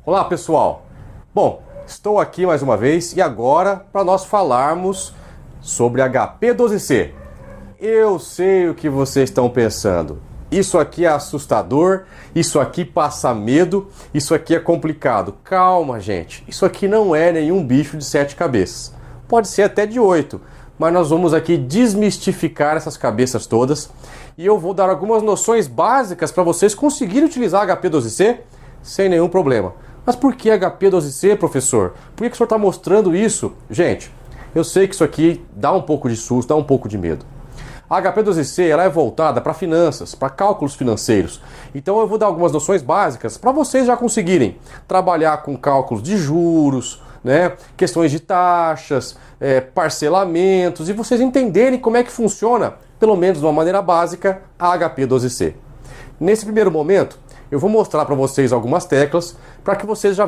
Olá pessoal, bom, estou aqui mais uma vez e agora para nós falarmos sobre HP12C. Eu sei o que vocês estão pensando, isso aqui é assustador, isso aqui passa medo, isso aqui é complicado. Calma gente, isso aqui não é nenhum bicho de 7 cabeças, pode ser até de 8, mas nós vamos aqui desmistificar essas cabeças todas e eu vou dar algumas noções básicas para vocês conseguirem utilizar HP12C sem nenhum problema. Mas por que HP12C, professor? Por que o senhor está mostrando isso? Gente, eu sei que isso aqui dá um pouco de susto, dá um pouco de medo. A HP12C ela é voltada para finanças, para cálculos financeiros. Então eu vou dar algumas noções básicas para vocês já conseguirem trabalhar com cálculos de juros, né, questões de taxas, parcelamentos e vocês entenderem como é que funciona, pelo menos de uma maneira básica, a HP12C. Nesse primeiro momento, eu vou mostrar para vocês algumas teclas para que vocês já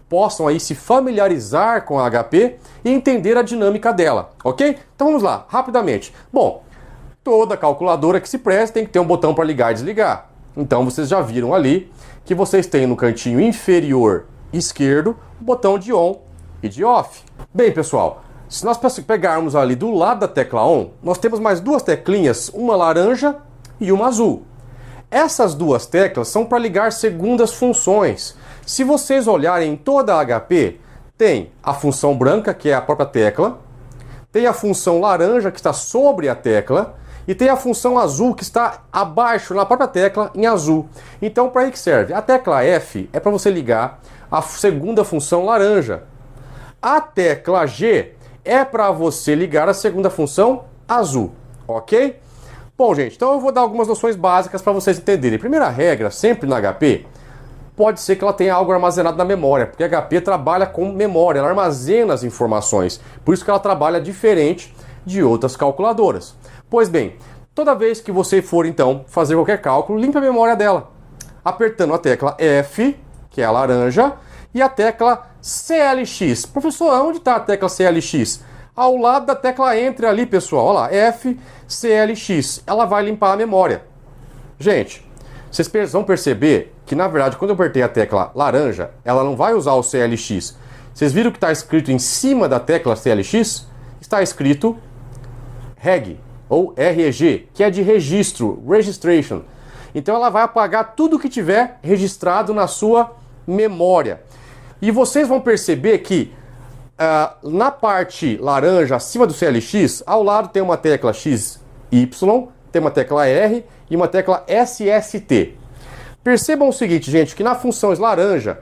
possam aí se familiarizar com a HP e entender a dinâmica dela, ok? Então vamos lá, rapidamente. Bom, toda calculadora que se presta tem que ter um botão para ligar e desligar. Então vocês já viram ali que vocês têm no cantinho inferior esquerdo o botão de on e de off. Bem pessoal, se nós pegarmos ali do lado da tecla on, nós temos mais duas teclinhas, uma laranja e uma azul. Essas duas teclas são para ligar segundas funções. Se vocês olharem em toda a HP, tem a função branca, que é a própria tecla, tem a função laranja, que está sobre a tecla, e tem a função azul, que está abaixo, na própria tecla, em azul. Então, para que serve? A tecla F é para você ligar a segunda função laranja. A tecla G é para você ligar a segunda função azul, ok? Bom, gente, então eu vou dar algumas noções básicas para vocês entenderem. Primeira regra, sempre na HP, pode ser que ela tenha algo armazenado na memória, porque a HP trabalha com memória, ela armazena as informações. Por isso que ela trabalha diferente de outras calculadoras. Pois bem, toda vez que você for, então, fazer qualquer cálculo, limpe a memória dela, apertando a tecla F, que é a laranja, e a tecla CLX. Professor, onde está a tecla CLX? Ao lado da tecla Enter ali, pessoal, olha lá, F, CLX, ela vai limpar a memória. Gente, vocês vão perceber que, na verdade, quando eu apertei a tecla laranja, ela não vai usar o CLX. Vocês viram que está escrito em cima da tecla CLX? Está escrito REG, ou REG, que é de registro, registration. Então ela vai apagar tudo que tiver registrado na sua memória. E vocês vão perceber que na parte laranja, acima do CLX, ao lado tem uma tecla XY, tem uma tecla R e uma tecla SST. Percebam o seguinte, gente, que na função laranja,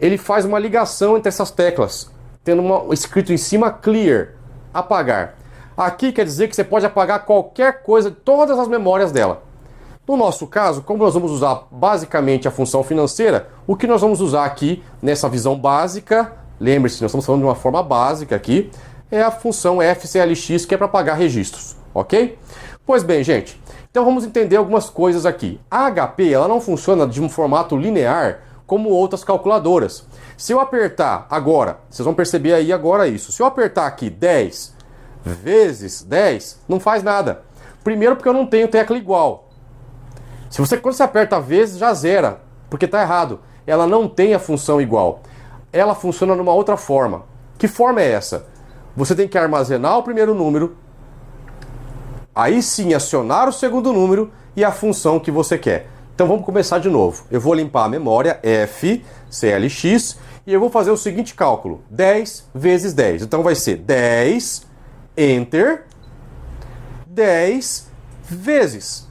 ele faz uma ligação entre essas teclas, tendo escrito em cima clear, apagar. Aqui quer dizer que você pode apagar qualquer coisa, todas as memórias dela. No nosso caso, como nós vamos usar basicamente a função financeira, o que nós vamos usar aqui nessa visão básica, lembre-se, nós estamos falando de uma forma básica aqui, é a função FCLX, que é para apagar registros, ok? Pois bem, gente, então vamos entender algumas coisas aqui. A HP ela não funciona de um formato linear como outras calculadoras. Se eu apertar agora, vocês vão perceber aí agora isso, se eu apertar aqui 10 vezes 10, não faz nada. Primeiro porque eu não tenho tecla igual. Quando você aperta vezes, já zera, porque está errado. Ela não tem a função igual. Ela funciona numa outra forma. Que forma é essa? Você tem que armazenar o primeiro número, aí sim acionar o segundo número e a função que você quer. Então vamos começar de novo. Eu vou limpar a memória F, CLX, e eu vou fazer o seguinte cálculo. 10 vezes 10. Então vai ser 10, Enter, 10 vezes.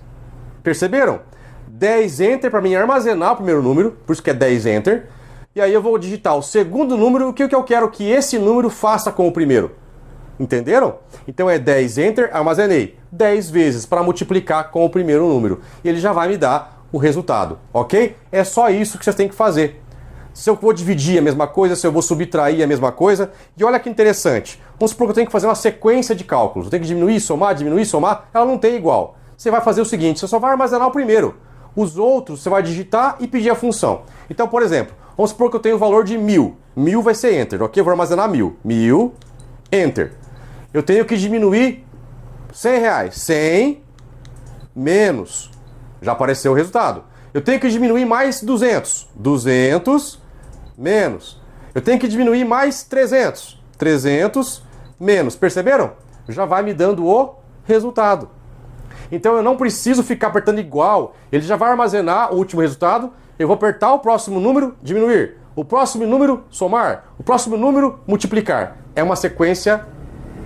Perceberam? 10 Enter para mim armazenar o primeiro número, por isso que é 10 Enter. E aí eu vou digitar o segundo número, o que eu quero que esse número faça com o primeiro. Entenderam? Então é 10 Enter, armazenei 10 vezes para multiplicar com o primeiro número. E ele já vai me dar o resultado, ok? É só isso que vocês têm que fazer. Se eu vou dividir a mesma coisa, se eu vou subtrair a mesma coisa. E olha que interessante. Vamos supor que eu tenho que fazer uma sequência de cálculos. Eu tenho que diminuir, somar. Ela não tem igual. Você vai fazer o seguinte, você só vai armazenar o primeiro. Os outros você vai digitar e pedir a função. Então, por exemplo, vamos supor que eu tenho o valor de 1000. 1000 vai ser Enter, ok? Eu vou armazenar 1000. 1000, Enter. Eu tenho que diminuir R$100. 100 menos. Já apareceu o resultado. Eu tenho que diminuir mais 200. 200 menos. Eu tenho que diminuir mais 300. 300 menos. Perceberam? Já vai me dando o resultado. Então eu não preciso ficar apertando igual. Ele já vai armazenar o último resultado. Eu vou apertar o próximo número, diminuir. O próximo número, somar. O próximo número, multiplicar. É uma sequência.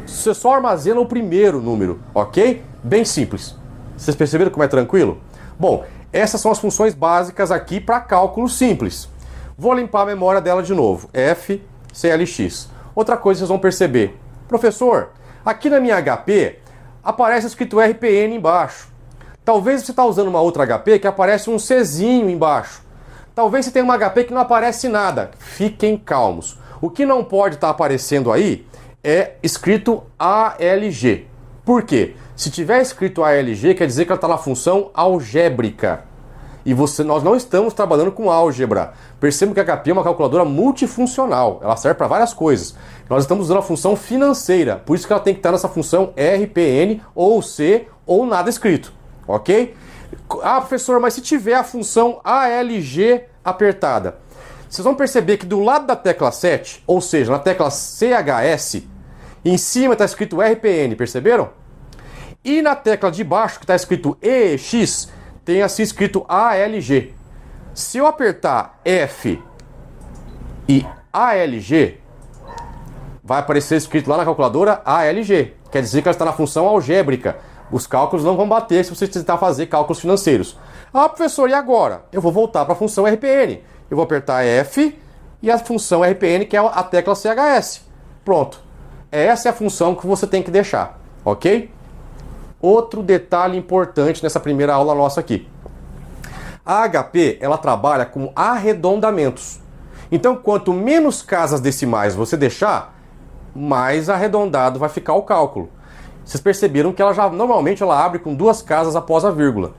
Você só armazena o primeiro número, ok? Bem simples. Vocês perceberam como é tranquilo? Bom, essas são as funções básicas aqui para cálculo simples. Vou limpar a memória dela de novo. F, CLX. Outra coisa que vocês vão perceber. Professor, aqui na minha HP aparece escrito RPN embaixo. Talvez você está usando uma outra HP que aparece um Czinho embaixo. Talvez você tenha uma HP que não aparece nada. Fiquem calmos. O que não pode estar aparecendo aí é escrito ALG. Por quê? Se tiver escrito ALG, quer dizer que ela está na função algébrica. E nós não estamos trabalhando com álgebra. Percebam que a HP é uma calculadora multifuncional. Ela serve para várias coisas. Nós estamos usando a função financeira. Por isso que ela tem que estar nessa função RPN ou C ou nada escrito. Ok? Ah, professor, mas se tiver a função ALG apertada, vocês vão perceber que do lado da tecla 7, ou seja, na tecla CHS, em cima está escrito RPN, perceberam? E na tecla de baixo, que está escrito EX, tem assim escrito ALG. Se eu apertar F e ALG, vai aparecer escrito lá na calculadora ALG. Quer dizer que ela está na função algébrica. Os cálculos não vão bater se você tentar fazer cálculos financeiros. Ah, professor, e agora? Eu vou voltar para a função RPN. Eu vou apertar F e a função RPN, que é a tecla CHS. Pronto. Essa é a função que você tem que deixar, ok? Outro detalhe importante nessa primeira aula nossa aqui. A HP, ela trabalha com arredondamentos. Então, quanto menos casas decimais você deixar, mais arredondado vai ficar o cálculo. Vocês perceberam que normalmente ela abre com 2 casas após a vírgula.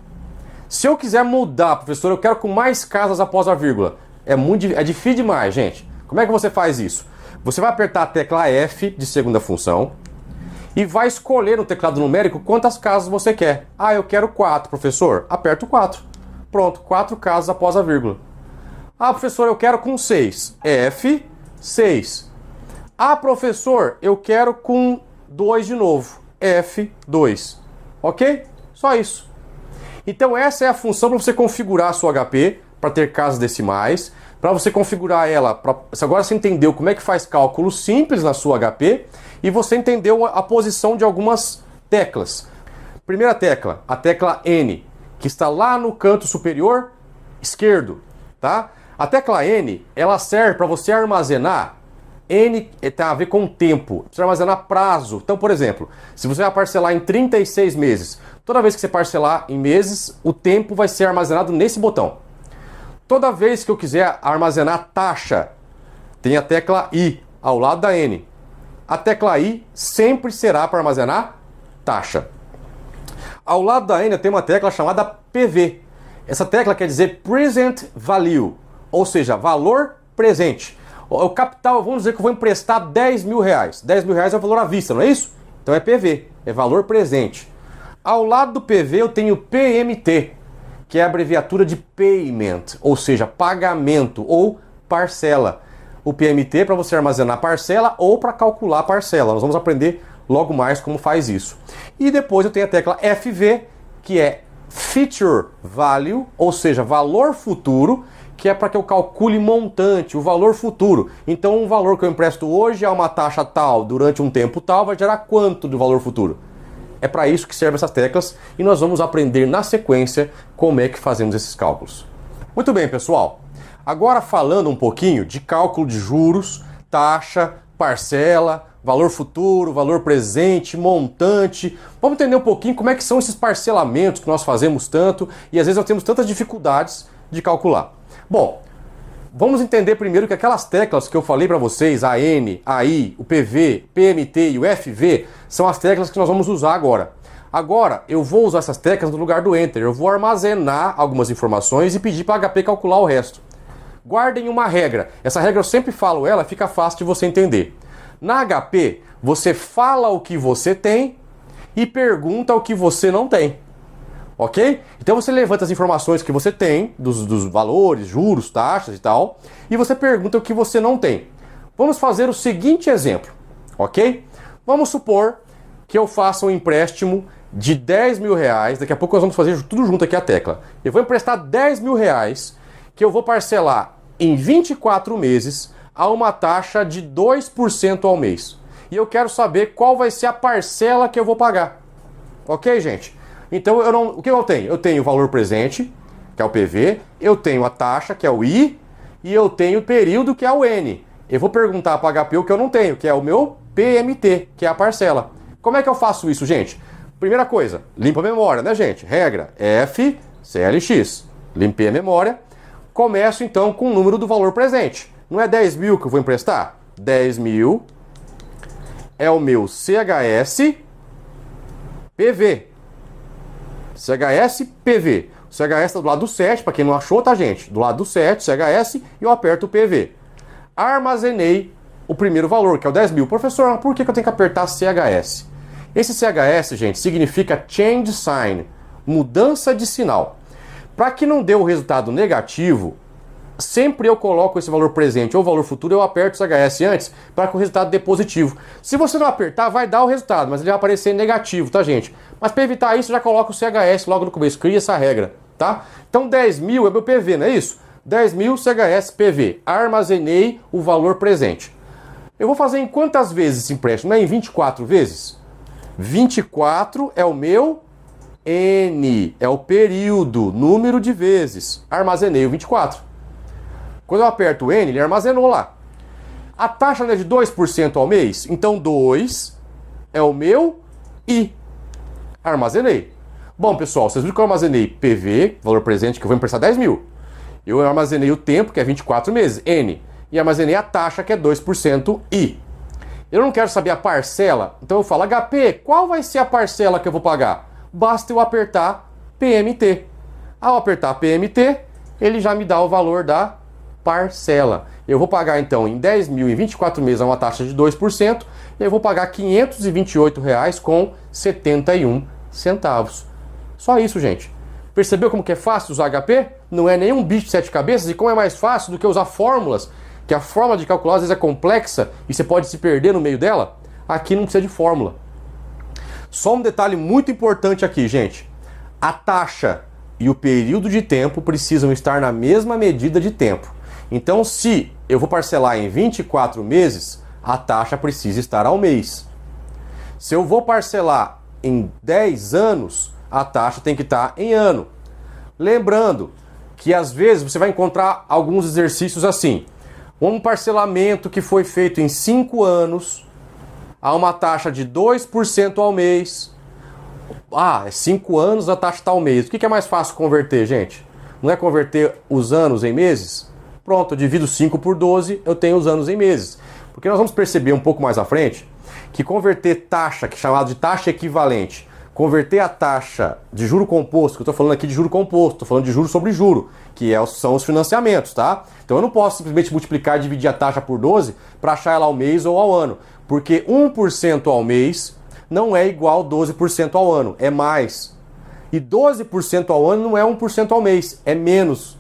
Se eu quiser mudar, professor, eu quero com mais casas após a vírgula. É difícil demais, gente. Como é que você faz isso? Você vai apertar a tecla F de segunda função e vai escolher no teclado numérico quantas casas você quer. Ah, eu quero 4, professor. Aperto 4. Pronto, 4 casas após a vírgula. Ah, professor, eu quero com 6. F, 6. Ah, professor, eu quero com 2 de novo. F2. Ok? Só isso. Então essa é a função para você configurar a sua HP, para ter casas decimais, para você configurar ela, agora você entendeu como é que faz cálculos simples na sua HP e você entendeu a posição de algumas teclas. Primeira tecla, a tecla N, que está lá no canto superior esquerdo, tá? A tecla N, ela serve para você armazenar. N tem a ver com tempo, você vai armazenar prazo. Então, por exemplo, se você vai parcelar em 36 meses, toda vez que você parcelar em meses, o tempo vai ser armazenado nesse botão. Toda vez que eu quiser armazenar taxa, tem a tecla I ao lado da N. A tecla I sempre será para armazenar taxa. Ao lado da N tem uma tecla chamada PV. Essa tecla quer dizer Present Value, ou seja, valor presente. O capital, vamos dizer que eu vou emprestar 10 mil reais. 10 mil reais é o valor à vista, não é isso? Então é PV, é valor presente. Ao lado do PV eu tenho PMT, que é a abreviatura de Payment, ou seja, pagamento ou parcela. O PMT é para você armazenar parcela ou para calcular parcela. Nós vamos aprender logo mais como faz isso. E depois eu tenho a tecla FV, que é Future Value, ou seja, valor futuro, que é para que eu calcule montante, o valor futuro. Então, um valor que eu empresto hoje a uma taxa tal, durante um tempo tal, vai gerar quanto de valor futuro? É para isso que servem essas teclas e nós vamos aprender na sequência como é que fazemos esses cálculos. Muito bem, pessoal. Agora falando um pouquinho de cálculo de juros, taxa, parcela, valor futuro, valor presente, montante. Vamos entender um pouquinho como é que são esses parcelamentos que nós fazemos tanto e às vezes nós temos tantas dificuldades de calcular. Bom, vamos entender primeiro que aquelas teclas que eu falei para vocês, a N, a I, o PV, PMT e o FV, são as teclas que nós vamos usar agora. Agora, eu vou usar essas teclas no lugar do Enter. Eu vou armazenar algumas informações e pedir para a HP calcular o resto. Guardem uma regra. Essa regra eu sempre falo ela, fica fácil de você entender. Na HP, você fala o que você tem e pergunta o que você não tem. Ok? Então você levanta as informações que você tem, dos valores, juros, taxas e tal, e você pergunta o que você não tem. Vamos fazer o seguinte exemplo, ok? Vamos supor que eu faça um empréstimo de 10 mil reais, daqui a pouco nós vamos fazer tudo junto aqui a tecla. Eu vou emprestar 10 mil reais, que eu vou parcelar em 24 meses a uma taxa de 2% ao mês. E eu quero saber qual vai ser a parcela que eu vou pagar. Ok, gente? Então, o que eu tenho? Eu tenho o valor presente, que é o PV, eu tenho a taxa, que é o I, e eu tenho o período, que é o N. Eu vou perguntar para HP o que eu não tenho, que é o meu PMT, que é a parcela. Como é que eu faço isso, gente? Primeira coisa, limpa a memória, né, gente? Regra, F, CLX. Limpei a memória. Começo, então, com o número do valor presente. Não é 10 mil que eu vou emprestar? 10 mil é o meu CHS PV. CHS PV. O CHS está do lado do 7, para quem não achou, tá, gente? Do lado do 7, CHS, e eu aperto o PV. Armazenei o primeiro valor, que é o 10 mil. Professor, por que eu tenho que apertar CHS? Esse CHS, gente, significa Change Sign, mudança de sinal. Para que não dê o resultado negativo, sempre eu coloco esse valor presente ou valor futuro, eu aperto o CHS antes para que o resultado dê positivo. Se você não apertar, vai dar o resultado, mas ele vai aparecer negativo, tá, gente? Mas para evitar isso, já coloca o CHS logo no começo, cria essa regra, tá? Então 10 mil é meu PV, não é isso? 10 mil CHS PV, armazenei o valor presente. Eu vou fazer em quantas vezes esse empréstimo? Não é em 24 vezes? 24 é o meu N, é o período, número de vezes. Armazenei o 24. Quando eu aperto o N, ele armazenou lá. A taxa não é de 2% ao mês? Então 2 é o meu I. Armazenei. Bom, pessoal, vocês viram que eu armazenei PV, valor presente, que eu vou emprestar 10 mil. Eu armazenei o tempo, que é 24 meses, N. E armazenei a taxa, que é 2% I. Eu não quero saber a parcela, então eu falo, HP, qual vai ser a parcela que eu vou pagar? Basta eu apertar PMT. Ao apertar PMT, ele já me dá o valor da parcela. Eu vou pagar então em 10 mil em 24 meses a uma taxa de 2%, e eu vou pagar R$ 528,71. Só isso, gente. Percebeu como que é fácil usar HP? Não é nenhum bicho de 7 cabeças, e como é mais fácil do que usar fórmulas, que a fórmula de calcular às vezes é complexa e você pode se perder no meio dela. Aqui não precisa de fórmula. Só um detalhe muito importante aqui, gente. A taxa e o período de tempo precisam estar na mesma medida de tempo. Então, se eu vou parcelar em 24 meses, a taxa precisa estar ao mês. Se eu vou parcelar em 10 anos, a taxa tem que estar em ano. Lembrando que às vezes você vai encontrar alguns exercícios assim. Um parcelamento que foi feito em 5 anos, a uma taxa de 2% ao mês. É 5 anos, a taxa está ao mês. O que é mais fácil converter, gente? Não é converter os anos em meses? Pronto, eu divido 5 por 12, eu tenho os anos em meses. Porque nós vamos perceber um pouco mais à frente que converter taxa, que é chamado de taxa equivalente, converter a taxa de juro composto, que eu estou falando aqui de juro composto, estou falando de juro sobre juro, que são os financiamentos, tá? Então eu não posso simplesmente multiplicar e dividir a taxa por 12 para achar ela ao mês ou ao ano, porque 1% ao mês não é igual a 12% ao ano, é mais. E 12% ao ano não é 1% ao mês, é menos,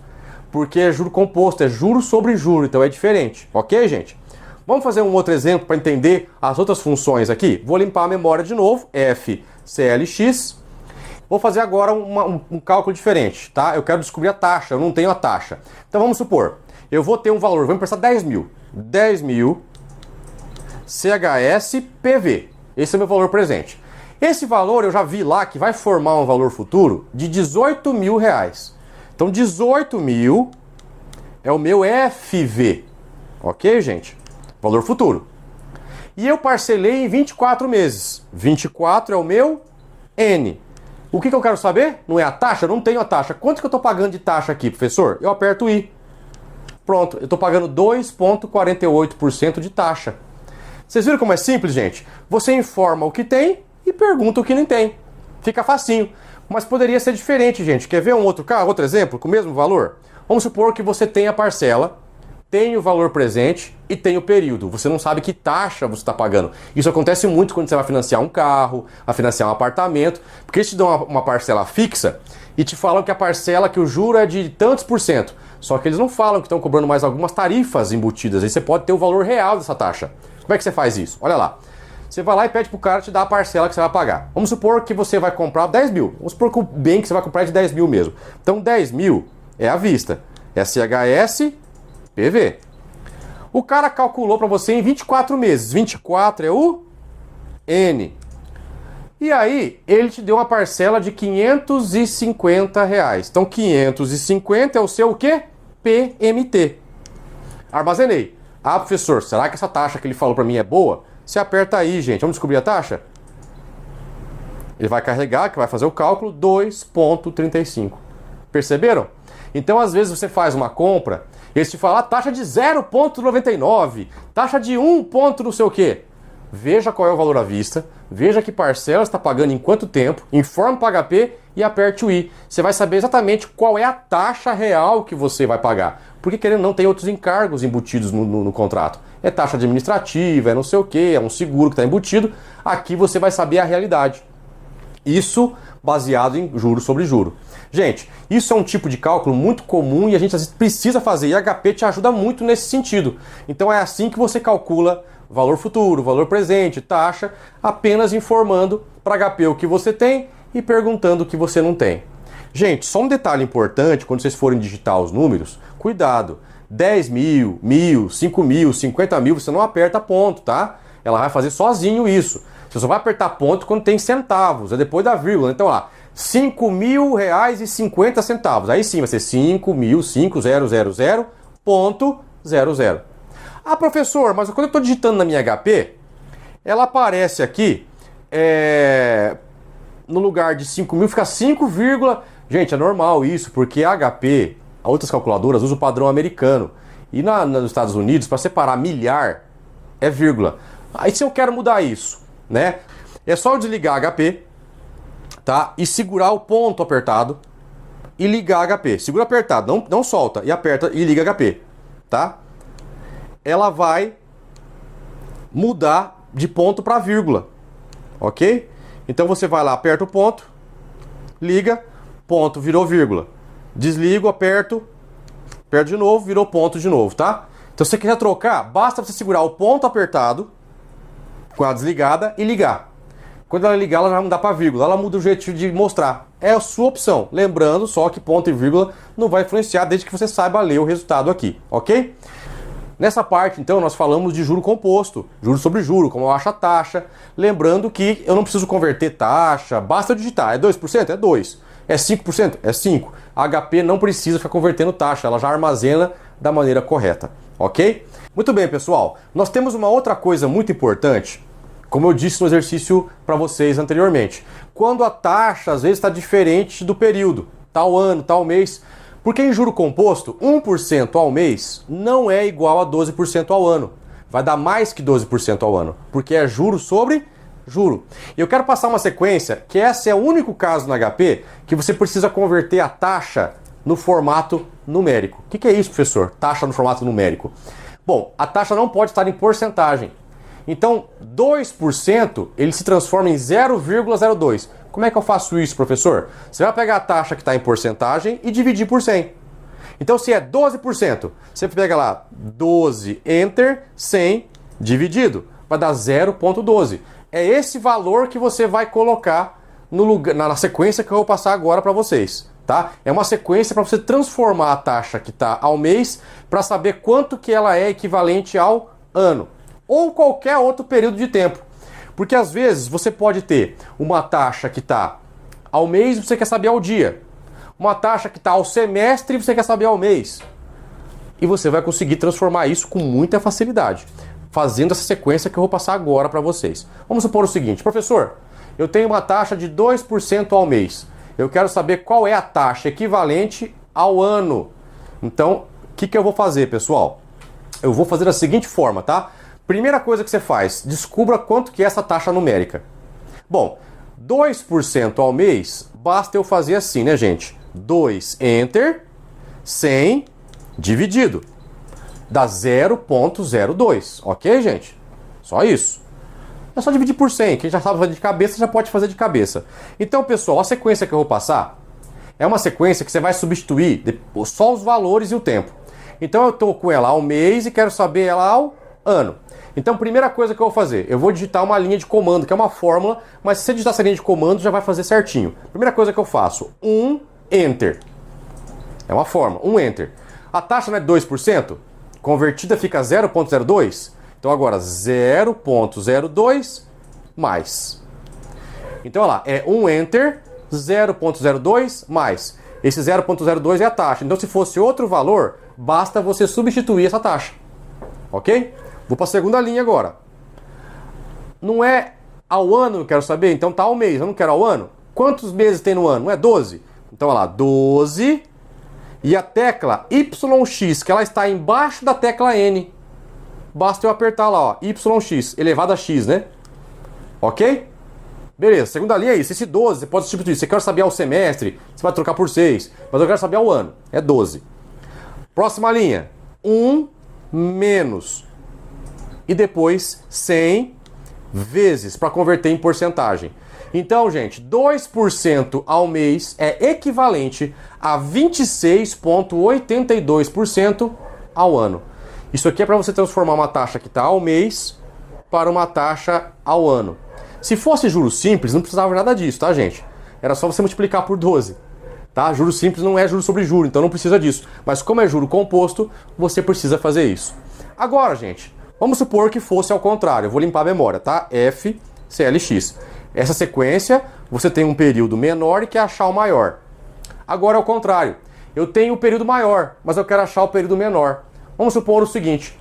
porque é juro composto, é juro sobre juro, então é diferente, ok, gente? Vamos fazer um outro exemplo para entender as outras funções aqui? Vou limpar a memória de novo, F, CLX. Vou fazer agora um cálculo diferente, tá? Eu quero descobrir a taxa, eu não tenho a taxa. Então vamos supor, eu vou ter um valor, vou emprestar 10 mil. 10 mil CHS PV. Esse é o meu valor presente. Esse valor eu já vi lá que vai formar um valor futuro de 18 mil reais. Então 18 mil é o meu FV. Ok, gente? Valor futuro. E eu parcelei em 24 meses. 24 é o meu N. O que eu quero saber? Não é a taxa? Eu não tenho a taxa. Quanto que eu estou pagando de taxa aqui, professor? Eu aperto o I. Pronto, eu estou pagando 2,48% de taxa. Vocês viram como é simples, gente? Você informa o que tem e pergunta o que não tem. Fica facinho. Mas poderia ser diferente, gente. Quer ver um outro exemplo com o mesmo valor? Vamos supor que você tem a parcela tem o valor presente e tem o período. Você não sabe que taxa você está pagando. Isso acontece muito quando você vai financiar um carro, vai financiar um apartamento, porque eles te dão uma parcela fixa e te falam que a parcela, que o juro é de tantos por cento. Só que eles não falam que estão cobrando mais algumas tarifas embutidas. Aí você pode ter o valor real dessa taxa. Como é que você faz isso? Olha lá. Você vai lá e pede pro cara te dar a parcela que você vai pagar. Vamos supor que você vai comprar 10 mil. Vamos supor que o bem que você vai comprar é de 10 mil mesmo. Então 10 mil é à vista. SHS PV. O cara calculou para você em 24 meses. 24 é o N. E aí, ele te deu uma parcela de R$550. Então, 550 é o seu o quê? PMT. Armazenei. Ah, professor, será que essa taxa que ele falou para mim é boa? Você aperta aí, gente. Vamos descobrir a taxa? Ele vai carregar, que vai fazer o cálculo, 2,35. Perceberam? Então, às vezes, você faz uma compra, eles te falam taxa de 0,99, taxa de 1 ponto não sei o quê. Veja qual é o valor à vista, veja que parcela está pagando em quanto tempo, informe para o HP e aperte o I. Você vai saber exatamente qual é a taxa real que você vai pagar. Porque querendo não tem outros encargos embutidos no contrato. É taxa administrativa, é não sei o quê, é um seguro que está embutido. Aqui você vai saber a realidade. Isso baseado em juro sobre juro. Gente, isso é um tipo de cálculo muito comum e a gente às vezes precisa fazer. E a HP te ajuda muito nesse sentido. Então é assim que você calcula valor futuro, valor presente, taxa, apenas informando para HP o que você tem e perguntando o que você não tem. Gente, só um detalhe importante, quando vocês forem digitar os números, cuidado. 10 mil, 1.000, 5 mil, 50 mil, você não aperta ponto, tá? Ela vai fazer sozinho isso. Você só vai apertar ponto quando tem centavos, é depois da vírgula. Então, lá, R$5.000,50. Aí sim vai ser 5.000,0000. Ah, professor, mas quando eu estou digitando na minha HP, ela aparece aqui, no lugar de 5.000 fica 5, gente, é normal isso, porque a HP, outras calculadoras usam o padrão americano. E nos Estados Unidos, para separar milhar, é vírgula. Aí se eu quero mudar isso, né? É só eu desligar a HP, tá? E segurar o ponto apertado e ligar a HP. Segura apertado, não solta, e aperta e liga a HP, tá? Ela vai mudar de ponto para vírgula, ok? Então você vai lá, aperta o ponto, liga, ponto, virou vírgula. Desligo, aperto de novo, virou ponto de novo, tá? Então se você quiser trocar, basta você segurar o ponto apertado com a desligada e ligar. Quando ela ligar, ela vai mudar para vírgula, ela muda o jeito de mostrar. É a sua opção. Lembrando só que ponto e vírgula não vai influenciar desde que você saiba ler o resultado aqui, ok? Nessa parte, então, nós falamos de juro composto, juro sobre juro, como eu acho a taxa. Lembrando que eu não preciso converter taxa, basta digitar. É 2%? É 2%. É 5%? É 5%. A HP não precisa ficar convertendo taxa, ela já armazena da maneira correta, ok? Muito bem, pessoal. Nós temos uma outra coisa muito importante, como eu disse no exercício para vocês anteriormente. Quando a taxa, às vezes, está diferente do período, tal ano, tal mês. Porque em juro composto, 1% ao mês não é igual a 12% ao ano. Vai dar mais que 12% ao ano, porque é juro sobre juro. E eu quero passar uma sequência, que esse é o único caso no HP que você precisa converter a taxa no formato numérico. O que é isso, professor? Taxa no formato numérico. Bom, a taxa não pode estar em porcentagem. Então, 2% ele se transforma em 0,02. Como é que eu faço isso, professor? Você vai pegar a taxa que está em porcentagem e dividir por 100. Então, se é 12%, você pega lá 12, enter, 100, dividido. Vai dar 0,12. É esse valor que você vai colocar no lugar, na sequência que eu vou passar agora para vocês. Tá? É uma sequência para você transformar a taxa que está ao mês para saber quanto que ela é equivalente ao ano. Ou qualquer outro período de tempo. Porque às vezes você pode ter uma taxa que está ao mês e você quer saber ao dia. Uma taxa que está ao semestre e você quer saber ao mês. E você vai conseguir transformar isso com muita facilidade, fazendo essa sequência que eu vou passar agora para vocês. Vamos supor o seguinte, professor, eu tenho uma taxa de 2% ao mês. Eu quero saber qual é a taxa equivalente ao ano. Então, o que eu vou fazer, pessoal? Eu vou fazer da seguinte forma, tá? Primeira coisa que você faz, descubra quanto que é essa taxa numérica. Bom, 2% ao mês, basta eu fazer assim, né, gente? 2, enter, 100, dividido. Dá 0,02, ok, gente? Só isso. É só dividir por 100, quem já sabe fazer de cabeça já pode fazer de cabeça. Então, pessoal, a sequência que eu vou passar é uma sequência que você vai substituir só os valores e o tempo. Então eu estou com ela ao mês e quero saber ela ao ano. Então, primeira coisa que eu vou fazer, eu vou digitar uma linha de comando, que é uma fórmula, mas se você digitar essa linha de comando já vai fazer certinho. Primeira coisa que eu faço, Enter. É uma fórmula, Enter. A taxa não é 2%? Convertida fica 0,02? Então agora 0,02 mais. Então olha lá, é Enter, 0,02 mais. Esse 0,02 é a taxa. Então se fosse outro valor, basta você substituir essa taxa. Ok? Vou para a segunda linha agora. Não é ao ano que eu quero saber? Então tá ao mês, eu não quero ao ano. Quantos meses tem no ano? Não é 12? Então olha lá, 12 e a tecla YX, que ela está embaixo da tecla N. Basta eu apertar lá, ó, YX, elevado a X, né? Ok? Beleza, segunda linha é isso. Esse 12 você pode substituir. Você quer saber ao semestre, você vai trocar por 6. Mas eu quero saber ao ano. É 12. Próxima linha. 1 menos. E depois 100 vezes para converter em porcentagem. Então, gente, 2% ao mês é equivalente a 26,82% ao ano. Isso aqui é para você transformar uma taxa que está ao mês para uma taxa ao ano. Se fosse juros simples, não precisava nada disso, tá, gente? Era só você multiplicar por 12, tá? Juros simples não é juro sobre juro, então não precisa disso. Mas como é juro composto, você precisa fazer isso. Agora, gente, vamos supor que fosse ao contrário. Eu vou limpar a memória, tá? FCLX. Essa sequência, você tem um período menor e quer achar o maior. Agora é o contrário. Eu tenho o período maior, mas eu quero achar o período menor. Vamos supor o seguinte,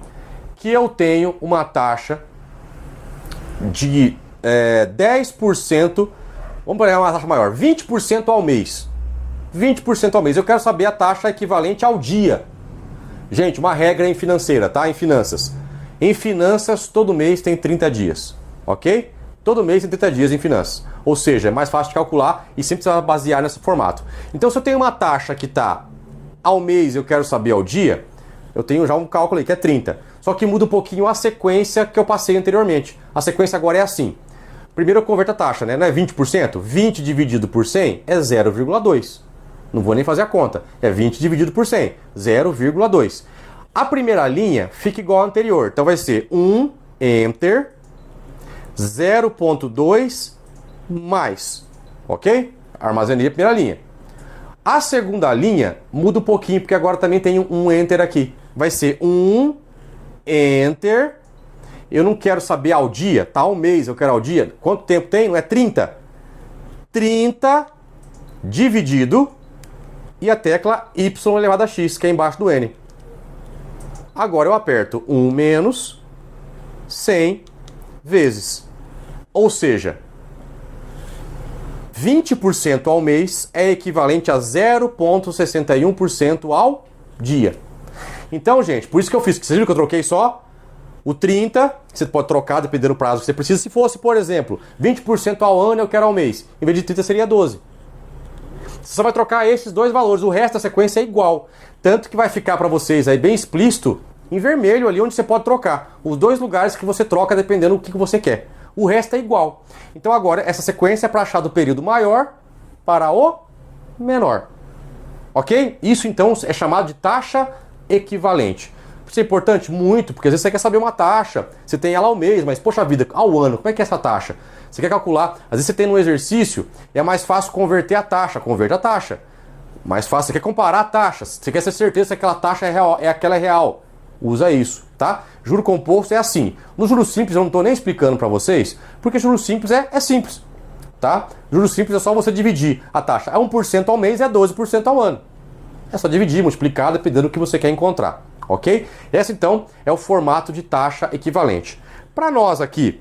que eu tenho uma taxa de 10%, vamos pegar uma taxa maior, 20% ao mês. 20% ao mês. Eu quero saber a taxa equivalente ao dia. Gente, uma regra em financeira, tá? Em finanças. Em finanças, todo mês tem 30 dias, ok? Todo mês tem 30 dias em finanças. Ou seja, é mais fácil de calcular e sempre precisa basear nesse formato. Então, se eu tenho uma taxa que está ao mês e eu quero saber ao dia, eu tenho já um cálculo aí que é 30. Só que muda um pouquinho a sequência que eu passei anteriormente. A sequência agora é assim. Primeiro eu converto a taxa, né? Não é 20%? 20 dividido por 100 é 0,2. Não vou nem fazer a conta. É 20 dividido por 100, 0,2. A primeira linha fica igual à anterior. Então vai ser Enter, 0,2 mais. Ok? Armazenei a primeira linha. A segunda linha muda um pouquinho, porque agora também tem um Enter aqui. Vai ser Enter. Eu não quero saber ao dia, tá? Ao mês eu quero ao dia. Quanto tempo tem? Não é 30? 30 dividido e a tecla Y elevado a X, que é embaixo do N. Agora eu aperto 1 menos 100 vezes. Ou seja, 20% ao mês é equivalente a 0,61% ao dia. Então, gente, por isso que eu fiz. Vocês viram que eu troquei só o 30, que você pode trocar dependendo do prazo que você precisa. Se fosse, por exemplo, 20% ao ano eu quero ao mês. Em vez de 30 seria 12. Você só vai trocar esses dois valores. O resto da sequência é igual. Tanto que vai ficar para vocês aí bem explícito em vermelho ali onde você pode trocar. Os dois lugares que você troca dependendo do que você quer. O resto é igual. Então agora essa sequência é para achar do período maior para o menor. Ok? Isso então é chamado de taxa equivalente. Isso é importante? Muito, porque às vezes você quer saber uma taxa, você tem ela ao mês, mas poxa vida, ao ano, como é que é essa taxa? Você quer calcular, às vezes você tem no exercício, é mais fácil converter a taxa, converte a taxa. Mais fácil, você quer comparar taxas, você quer ter certeza que aquela taxa é real, aquela é real. Usa isso, tá? Juro composto é assim. No juros simples eu não estou nem explicando para vocês, porque juros simples é simples, tá? Juros simples é só você dividir a taxa. É 1% ao mês, é 12% ao ano. É só dividir, multiplicar, dependendo do que você quer encontrar, ok? Esse então é o formato de taxa equivalente. Para nós aqui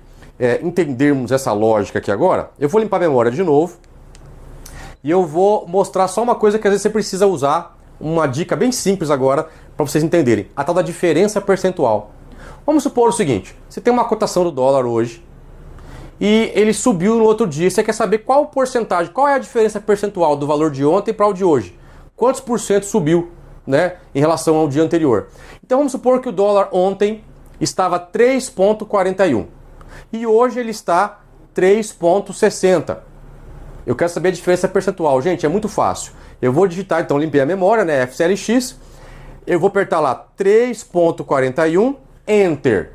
entendermos essa lógica aqui agora, eu vou limpar a memória de novo e eu vou mostrar só uma coisa que às vezes você precisa usar, uma dica bem simples agora para vocês entenderem, a tal da diferença percentual. Vamos supor o seguinte, você tem uma cotação do dólar hoje e ele subiu no outro dia, você quer saber qual porcentagem, qual é a diferença percentual do valor de ontem para o de hoje. Quantos por cento subiu né, em relação ao dia anterior. Então vamos supor que o dólar ontem estava 3,41 e hoje ele está 3,60. Eu quero saber a diferença percentual. Gente, é muito fácil. Eu vou digitar, então limpei a memória, né, FCLX. Eu vou apertar lá 3,41, Enter.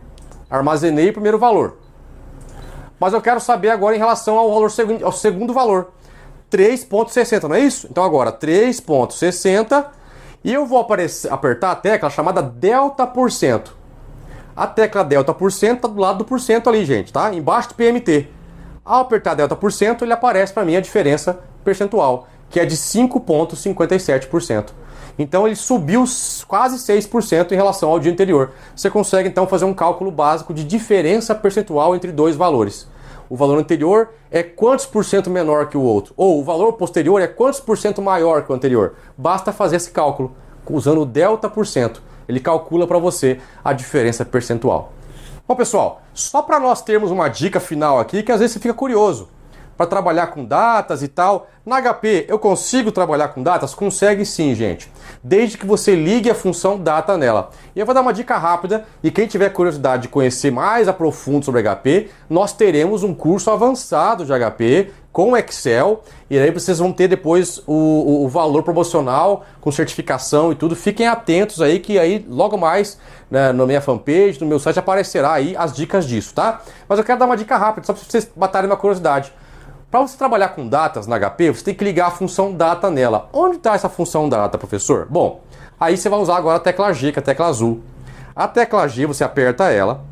Armazenei o primeiro valor. Mas eu quero saber agora em relação ao valor ao segundo valor. 3,60, não é isso? Então agora 3,60 e eu vou apertar a tecla chamada delta por cento. A tecla delta por cento está do lado do porcento ali, gente, tá? Embaixo do PMT. Ao apertar delta por cento, ele aparece para mim a diferença percentual, que é de 5,57%. Então ele subiu quase 6% em relação ao dia anterior. Você consegue então fazer um cálculo básico de diferença percentual entre dois valores. O valor anterior é quantos por cento menor que o outro, ou o valor posterior é quantos por cento maior que o anterior. Basta fazer esse cálculo usando o delta por cento. Ele calcula para você a diferença percentual. Bom, pessoal, só para nós termos uma dica final aqui, que às vezes você fica curioso para trabalhar com datas e tal. Na HP, eu consigo trabalhar com datas? Consegue sim, gente. Desde que você ligue a função data nela. E eu vou dar uma dica rápida, e quem tiver curiosidade de conhecer mais a profundo sobre HP, nós teremos um curso avançado de HP com Excel, e aí vocês vão ter depois o valor promocional com certificação e tudo. Fiquem atentos aí, que aí logo mais, né, na minha fanpage, no meu site, aparecerá aí as dicas disso, tá? Mas eu quero dar uma dica rápida, só para vocês matarem uma curiosidade. Para você trabalhar com datas na HP, você tem que ligar a função data nela. Onde está essa função data, professor? Bom, aí você vai usar agora a tecla G, que é a tecla azul. A tecla G, você aperta ela,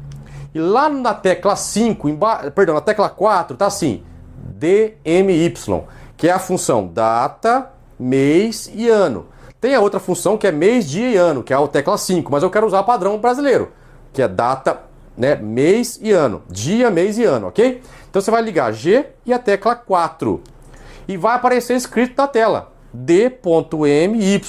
e lá na tecla 5, na tecla 4, tá assim, DMY, que é a função data, mês e ano. Tem a outra função que é mês, dia e ano, que é a tecla 5, mas eu quero usar o padrão brasileiro, que é data, né, mês e ano, dia, mês e ano, ok? Então você vai ligar G e a tecla 4 e vai aparecer escrito na tela D.MY,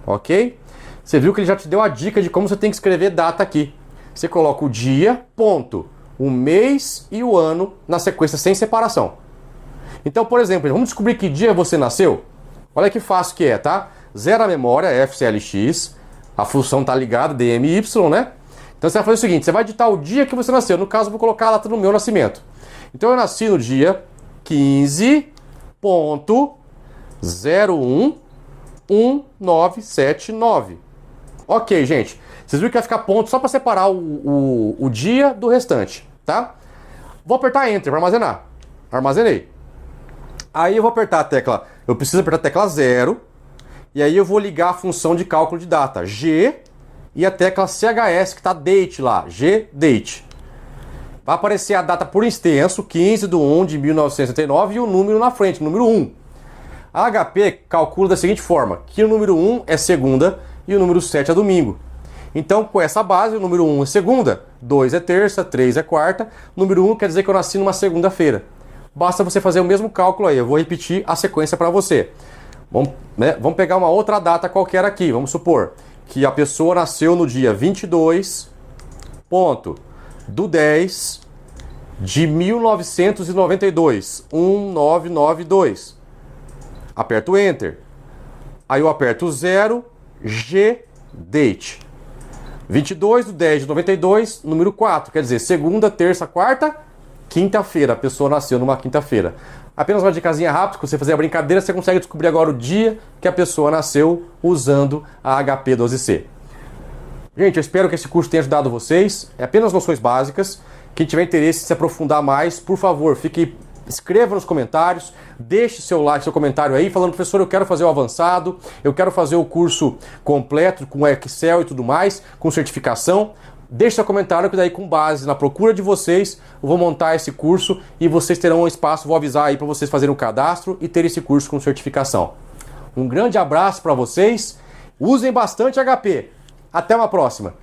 ok? Você viu que ele já te deu a dica de como você tem que escrever data aqui. Você coloca o dia, ponto, o mês e o ano na sequência sem separação. Então, por exemplo, vamos descobrir que dia você nasceu? Olha que fácil que é, tá? Zero a memória, FCLX, a função está ligada, DMY, né? Então você vai fazer o seguinte, você vai digitar o dia que você nasceu. No caso, eu vou colocar a data do meu nascimento. Então eu nasci no dia 15.011979. Ok, gente. Vocês viram que vai ficar ponto só para separar o dia do restante, tá? Vou apertar Enter para armazenar. Armazenei. Aí eu vou apertar a tecla... Eu preciso apertar a tecla 0. E aí eu vou ligar a função de cálculo de data. G e a tecla CHS, que está Date lá. G-Date. Vai aparecer a data por extenso, 15/1/1969, e o número na frente, número 1. A HP calcula da seguinte forma, que o número 1 é segunda e o número 7 é domingo. Então, com essa base, o número 1 é segunda, 2 é terça, 3 é quarta. Número 1 quer dizer que eu nasci numa segunda-feira. Basta você fazer o mesmo cálculo aí. Eu vou repetir a sequência para você. Vamos pegar uma outra data qualquer aqui. Vamos supor que a pessoa nasceu no dia 22/10/1992, 1992. Aperto Enter. Aí eu aperto 0, G, Date. 22/10/92, número 4, quer dizer, segunda, terça, quarta, quinta-feira. A pessoa nasceu numa quinta-feira. Apenas uma dicasinha rápida, se você fazer a brincadeira, você consegue descobrir agora o dia que a pessoa nasceu usando a HP12C. Gente, eu espero que esse curso tenha ajudado vocês. É apenas noções básicas. Quem tiver interesse em se aprofundar mais, por favor, escreva nos comentários, deixe seu like, seu comentário aí, falando, professor, eu quero fazer o avançado, eu quero fazer o curso completo, com Excel e tudo mais, com certificação. Deixe seu comentário, que daí, com base na procura de vocês, eu vou montar esse curso e vocês terão um espaço, vou avisar aí para vocês fazerem o cadastro e ter esse curso com certificação. Um grande abraço para vocês, usem bastante HP. Até uma próxima!